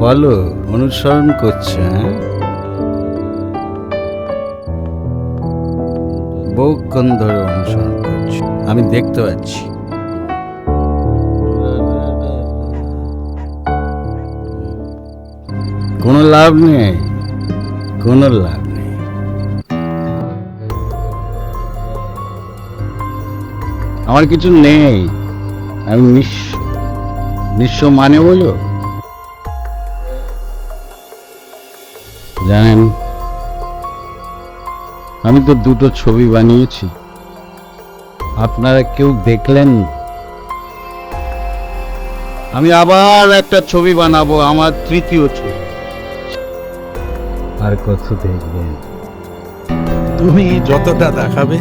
Follow অনুসরণ করছে, হ্যাঁ? বহুক্ষণ ধরে অনুসরণ করছে, আমি দেখতে পাচ্ছি। কোনো লাভ নেই, কোনো লাভ নেই। আমার কিছু নেই, আমি নিঃস্ব। নিঃস্ব মানে বলো? জানেন, আমি তো দুটো ছবি বানিয়েছি, আপনারা কেউ দেখলেন? আমি আবার একটা ছবি বানাবো, আমার তৃতীয় ছবি। আর কত দেখবেন? তুমি যতটা দেখাবে